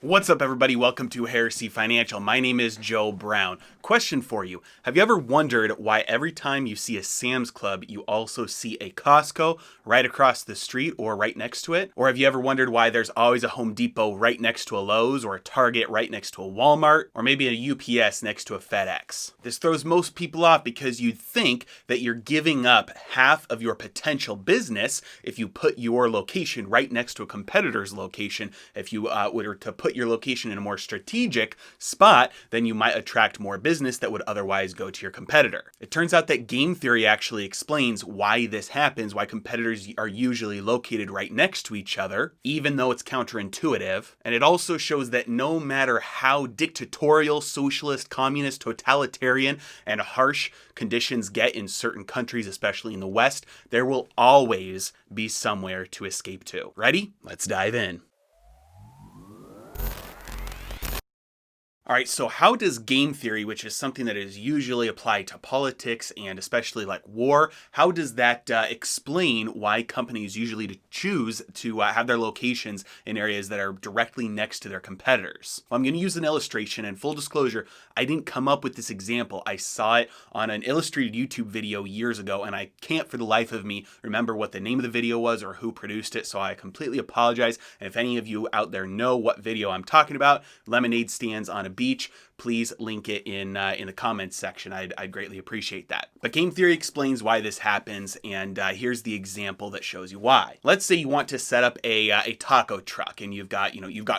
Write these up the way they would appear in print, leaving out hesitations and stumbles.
What's up, everybody? Welcome to Heresy Financial. My name is Joe Brown. Question for you. Have you ever wondered why every time you see a Sam's Club, you also see a Costco right across the street or right next to it? Or have you ever wondered why there's always a Home Depot right next to a Lowe's, or a Target right next to a Walmart, or maybe a UPS next to a FedEx? This throws most people off because you'd think that you're giving up half of your potential business if you put your location right next to a competitor's location. If you were to put your location in a more strategic spot, then you might attract more business that would otherwise go to your competitor. It turns out that game theory actually explains why this happens, why competitors are usually located right next to each other, even though it's counterintuitive. And it also shows that no matter how dictatorial, socialist, communist, totalitarian, and harsh conditions get in certain countries, especially in the West, there will always be somewhere to escape to. Ready? Let's dive in. All right, so how does game theory, which is something that is usually applied to politics and especially like war, how does that explain why companies usually choose to have their locations in areas that are directly next to their competitors? Well, I'm going to use an illustration, and full disclosure, I didn't come up with this example. I saw it on an illustrated YouTube video years ago, and I can't for the life of me remember what the name of the video was or who produced it, so I completely apologize. And if any of you out there know what video I'm talking about, lemonade stands on a beach, please link it in the comments section. I'd greatly appreciate that. But game theory explains why this happens, and here's the example that shows you why. Let's say you want to set up a taco truck, and you've got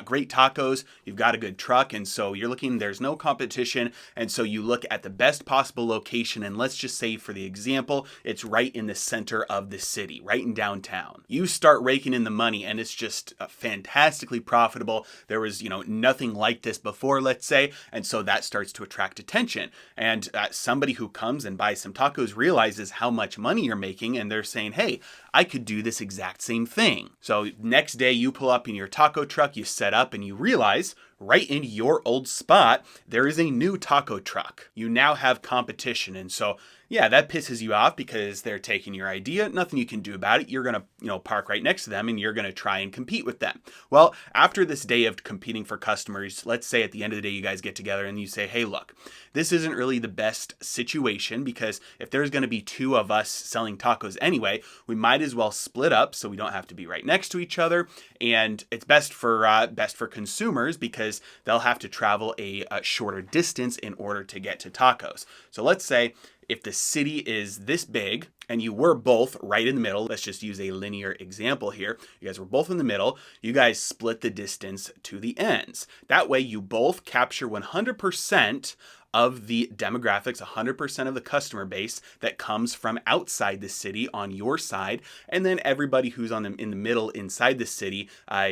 great tacos, you've got a good truck, and so you're looking. There's no competition, and so you look at the best possible location. And let's just say, for the example, it's right in the center of the city, right in downtown. You start raking in the money, and it's just fantastically profitable. There was nothing like this before, let's say, and so that starts to attract attention. And somebody who comes and buys some tacos realizes how much money you're making, and they're saying, hey, I could do this exact same thing. So next day you pull up in your taco truck, you set up, and you realize right in your old spot, there is a new taco truck. You now have competition. And so, yeah, that pisses you off because they're taking your idea. Nothing you can do about it. You're going to, park right next to them, and you're going to try and compete with them. Well, after this day of competing for customers, let's say at the end of the day, you guys get together and you say, hey, look, this isn't really the best situation, because if there's going to be two of us selling tacos anyway, we might as well split up so we don't have to be right next to each other. And it's best for consumers because they'll have to travel a shorter distance in order to get to tacos. So let's say if the city is this big and you were both right in the middle, let's just use a linear example here. You guys were both in the middle. You guys split the distance to the ends. That way you both capture 100% of the demographics, 100% of the customer base that comes from outside the city on your side, and then everybody who's in the middle inside the city,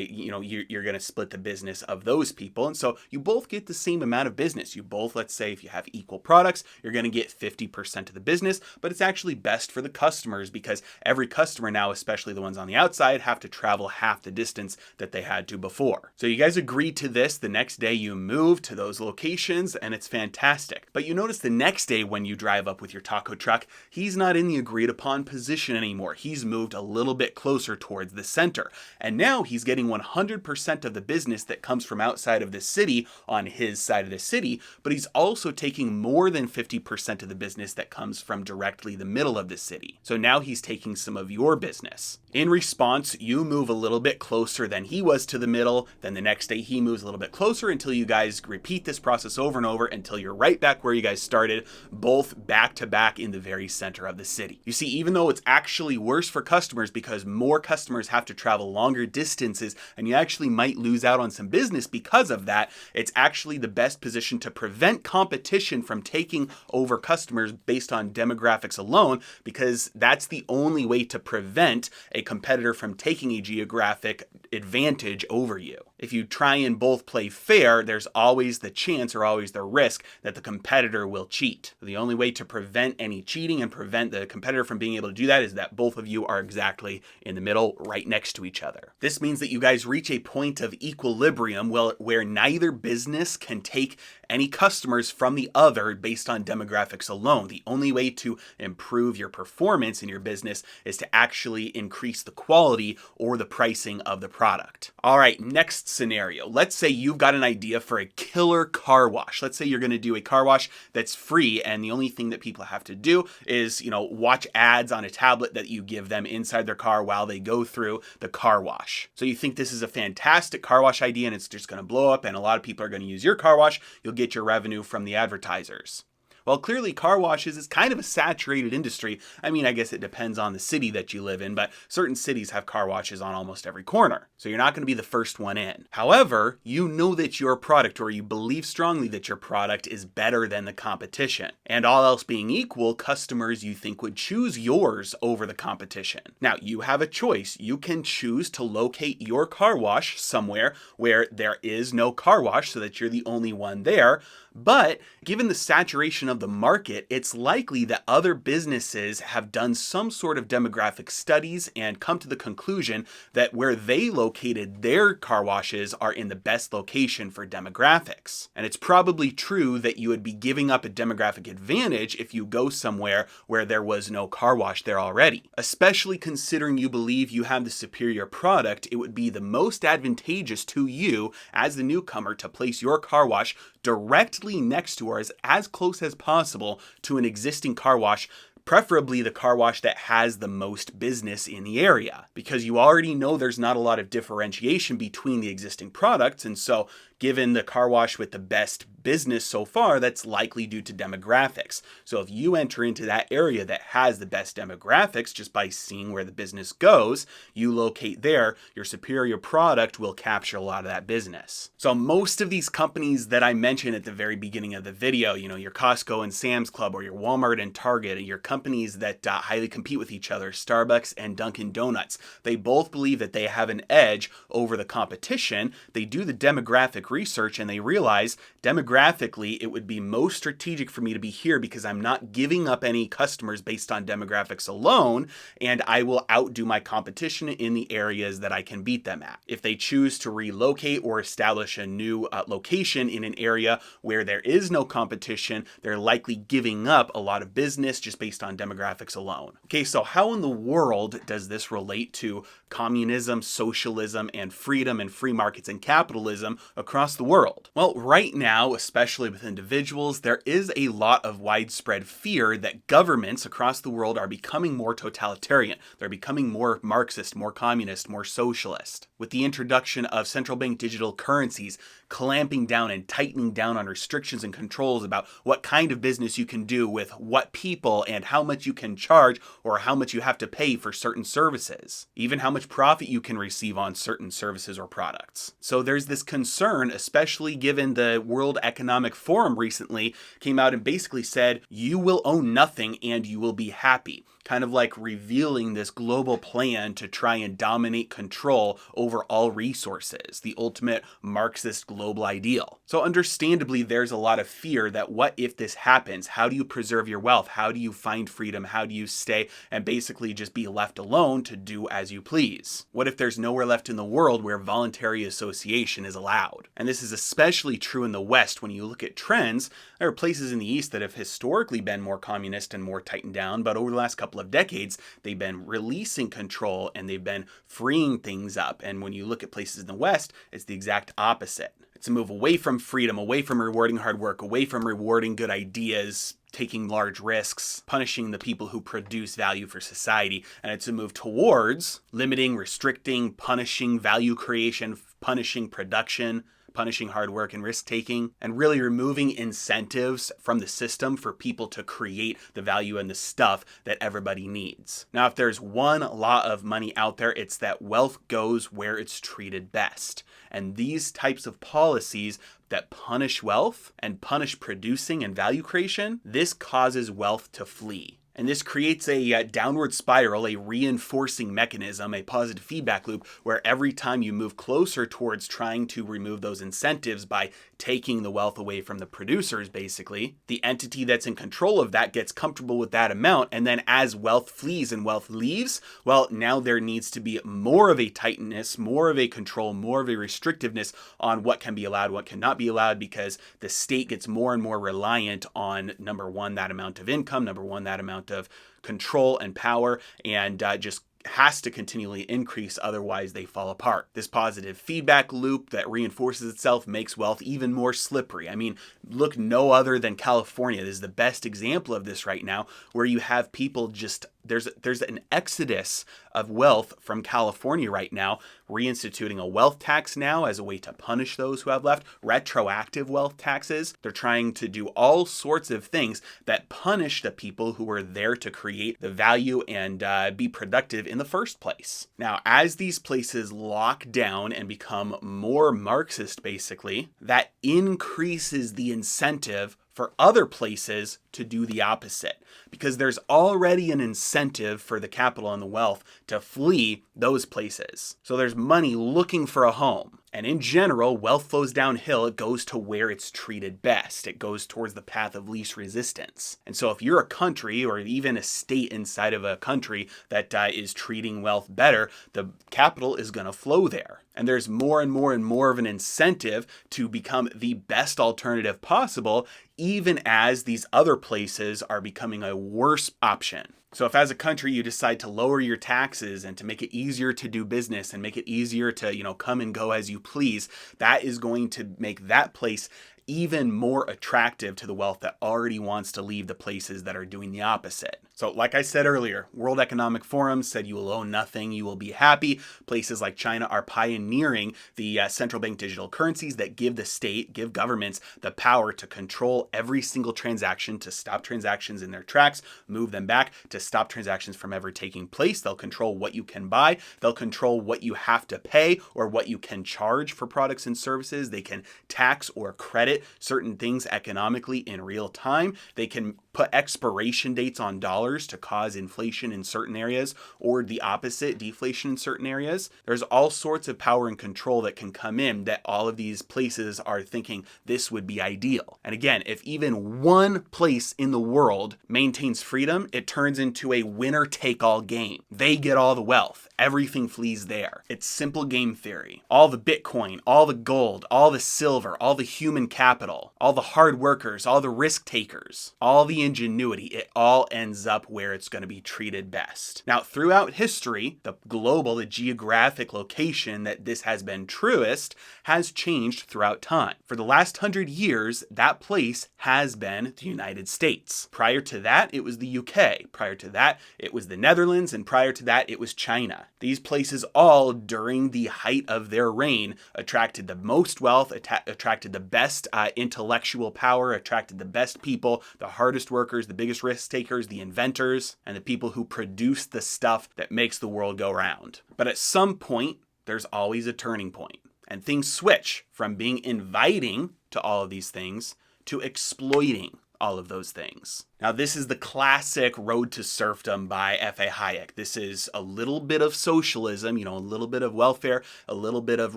you're going to split the business of those people, and so you both get the same amount of business. You both, let's say, if you have equal products, you're going to get 50% of the business, but it's actually best for the customers because every customer now, especially the ones on the outside, have to travel half the distance that they had to before. So you guys agree to this. The next day you move to those locations, and it's fantastic. But you notice the next day when you drive up with your taco truck, he's not in the agreed upon position anymore. He's moved a little bit closer towards the center. And now he's getting 100% of the business that comes from outside of the city on his side of the city, but he's also taking more than 50% of the business that comes from directly the middle of the city. So now he's taking some of your business. In response, you move a little bit closer than he was to the middle. Then the next day he moves a little bit closer until you guys repeat this process over and over until you're right back where you guys started, both back to back in the very center of the city. You see, even though it's actually worse for customers because more customers have to travel longer distances and you actually might lose out on some business because of that, it's actually the best position to prevent competition from taking over customers based on demographics alone, because that's the only way to prevent a competitor from taking a geographic advantage over you. If you try and both play fair, there's always the chance or always the risk that the competitor will cheat. The only way to prevent any cheating and prevent the competitor from being able to do that is that both of you are exactly in the middle, right next to each other. This means that you guys reach a point of equilibrium where neither business can take any customers from the other based on demographics alone. The only way to improve your performance in your business is to actually increase the quality or the pricing of the product. All right, next scenario. Let's say you've got an idea for a killer car wash. Let's say you're going to do a car wash that's free, and the only thing that people have to do is, watch ads on a tablet that you give them inside their car while they go through the car wash. So you think this is a fantastic car wash idea and it's just going to blow up and a lot of people are going to use your car wash. You'll get your revenue from the advertisers. Well, clearly car washes is kind of a saturated industry. I mean, I guess it depends on the city that you live in, but certain cities have car washes on almost every corner. So you're not going to be the first one in. However, you know that your product, or you believe strongly that your product, is better than the competition. And all else being equal, customers you think would choose yours over the competition. Now, you have a choice. You can choose to locate your car wash somewhere where there is no car wash so that you're the only one there. But given the saturation of the market, it's likely that other businesses have done some sort of demographic studies and come to the conclusion that where they located their car washes are in the best location for demographics. And it's probably true that you would be giving up a demographic advantage if you go somewhere where there was no car wash there already. Especially considering you believe you have the superior product, it would be the most advantageous to you as the newcomer to place your car wash directly next to, or as close as possible to, an existing car wash, preferably the car wash that has the most business in the area, because you already know there's not a lot of differentiation between the existing products. And so given the car wash with the best business so far, that's likely due to demographics. So if you enter into that area that has the best demographics just by seeing where the business goes, you locate there, your superior product will capture a lot of that business. So most of these companies that I mentioned at the very beginning of the video, your Costco and Sam's Club, or your Walmart and Target, and your companies that highly compete with each other, Starbucks and Dunkin' Donuts, they both believe that they have an edge over the competition. They do the demographic research and they realize demographically it would be most strategic for me to be here because I'm not giving up any customers based on demographics alone, and I will outdo my competition in the areas that I can beat them at. If they choose to relocate or establish a new location in an area where there is no competition, they're likely giving up a lot of business just based on demographics alone. Okay, so how in the world does this relate to communism, socialism, and freedom and free markets and capitalism across the world? Well, right now, especially with individuals, there is a lot of widespread fear that governments across the world are becoming more totalitarian. They're becoming more Marxist, more communist, more socialist. With the introduction of central bank digital currencies, clamping down and tightening down on restrictions and controls about what kind of business you can do with what people and how much you can charge or how much you have to pay for certain services, even how much profit you can receive on certain services or products. So there's this concern, especially given the World Economic Forum recently came out and basically said, you will own nothing and you will be happy. Kind of like revealing this global plan to try and dominate control over all resources, the ultimate Marxist global ideal. So understandably, there's a lot of fear that what if this happens? How do you preserve your wealth? How do you find freedom? How do you stay and basically just be left alone to do as you please? What if there's nowhere left in the world where voluntary association is allowed? And this is especially true in the West. When you look at trends, there are places in the East that have historically been more communist and more tightened down, but over the last couple of decades, they've been releasing control and they've been freeing things up. And when you look at places in the West, it's the exact opposite. It's a move away from freedom, away from rewarding hard work, away from rewarding good ideas, taking large risks, punishing the people who produce value for society. And it's a move towards limiting, restricting, punishing value creation, punishing production, punishing hard work and risk-taking, and really removing incentives from the system for people to create the value and the stuff that everybody needs. Now, if there's one law of money out there, it's that wealth goes where it's treated best. And these types of policies that punish wealth and punish producing and value creation, this causes wealth to flee. And this creates a downward spiral, a reinforcing mechanism, a positive feedback loop, where every time you move closer towards trying to remove those incentives by taking the wealth away from the producers, basically, the entity that's in control of that gets comfortable with that amount. And then as wealth flees and wealth leaves, well, now there needs to be more of a tightness, more of a control, more of a restrictiveness on what can be allowed, what cannot be allowed, because the state gets more and more reliant on, number one, that amount of income, number one, that amount of control and power, and just has to continually increase, otherwise they fall apart. This positive feedback loop that reinforces itself makes wealth even more slippery. I mean, look no other than California. This is the best example of this right now, where you have people just, there's an exodus of wealth from California right now, reinstituting a wealth tax now as a way to punish those who have left, retroactive wealth taxes. They're trying to do all sorts of things that punish the people who were there to create the value and be productive in the first place. Now, as these places lock down and become more Marxist, basically, that increases the incentive for other places to do the opposite, because there's already an incentive for the capital and the wealth to flee those places. So there's money looking for a home. And in general, wealth flows downhill. It goes to where it's treated best. It goes towards the path of least resistance. And so if you're a country or even a state inside of a country that is treating wealth better, the capital is going to flow there. And there's more and more and more of an incentive to become the best alternative possible, even as these other places are becoming a worse option. So if as a country you decide to lower your taxes and to make it easier to do business and make it easier to, come and go as you please, that is going to make that place even more attractive to the wealth that already wants to leave the places that are doing the opposite. So like I said earlier, World Economic Forum said you will own nothing, you will be happy. Places like China are pioneering the central bank digital currencies that give the state, give governments the power to control every single transaction, to stop transactions in their tracks, move them back, to stop transactions from ever taking place. They'll control what you can buy. They'll control what you have to pay or what you can charge for products and services. They can tax or credit certain things economically in real time. They can put expiration dates on dollars to cause inflation in certain areas, or the opposite, deflation in certain areas. There's all sorts of power and control that can come in that all of these places are thinking this would be ideal. And again, if even one place in the world maintains freedom, it turns into a winner-take-all game. They get all the wealth. Everything flees there. It's simple game theory. All the Bitcoin, all the gold, all the silver, all the human capital, all the hard workers, all the risk takers, all the ingenuity, it all ends up where it's going to be treated best. Now, throughout history, the geographic location that this has been truest has changed throughout time. For the last 100 years, that place has been the United States. Prior to that, it was the UK. Prior to that, it was the Netherlands. And prior to that, it was China. These places all, during the height of their reign, attracted the most wealth, attracted the best intellectual power, attracted the best people, the hardest workers, the biggest risk takers, the inventors, and the people who produce the stuff that makes the world go round. But at some point, there's always a turning point, and things switch from being inviting to all of these things to exploiting all of those things. Now, this is the classic Road to Serfdom by F.A. Hayek. This is a little bit of socialism, a little bit of welfare, a little bit of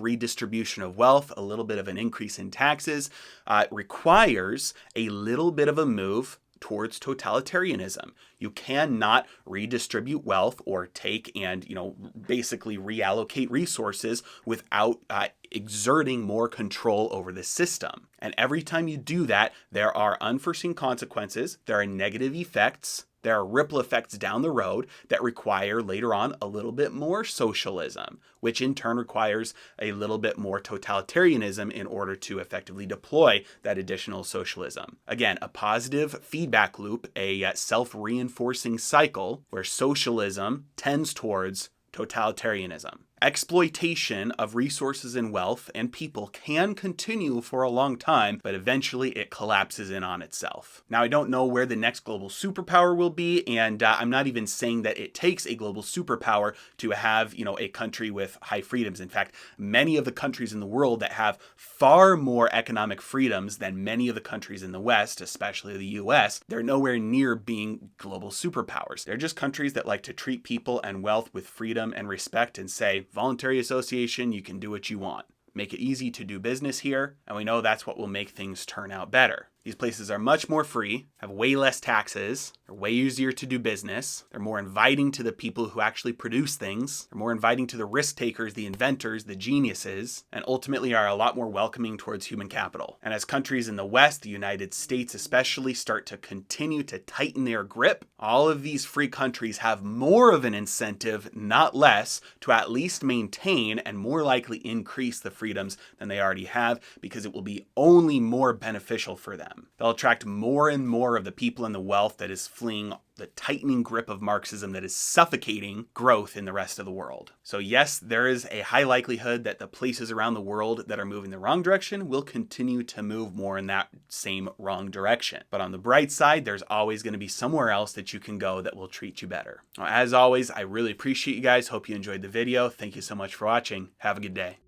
redistribution of wealth, a little bit of an increase in taxes. It requires a little bit of a move towards totalitarianism. You cannot redistribute wealth or take and, basically reallocate resources without exerting more control over the system. And every time you do that, there are unforeseen consequences, there are negative effects, there are ripple effects down the road that require later on a little bit more socialism, which in turn requires a little bit more totalitarianism in order to effectively deploy that additional socialism. Again, a positive feedback loop, a self-reinforcing cycle where socialism tends towards totalitarianism. Exploitation of resources and wealth and people can continue for a long time, but eventually it collapses in on itself. Now, I don't know where the next global superpower will be, and I'm not even saying that it takes a global superpower to have, a country with high freedoms. In fact, many of the countries in the world that have far more economic freedoms than many of the countries in the West, especially the US, they're nowhere near being global superpowers. They're just countries that like to treat people and wealth with freedom and respect and say, voluntary association, you can do what you want. Make it easy to do business here, and we know that's what will make things turn out better. These places are much more free, have way less taxes, they're way easier to do business, they're more inviting to the people who actually produce things, they're more inviting to the risk takers, the inventors, the geniuses, and ultimately are a lot more welcoming towards human capital. And as countries in the West, the United States especially, start to continue to tighten their grip, all of these free countries have more of an incentive, not less, to at least maintain and more likely increase the freedoms than they already have, because it will be only more beneficial for them. They'll attract more and more of the people and the wealth that is fleeing the tightening grip of Marxism that is suffocating growth in the rest of the world. So yes, there is a high likelihood that the places around the world that are moving the wrong direction will continue to move more in that same wrong direction. But on the bright side, there's always going to be somewhere else that you can go that will treat you better. As always, I really appreciate you guys. Hope you enjoyed the video. Thank you so much for watching. Have a good day.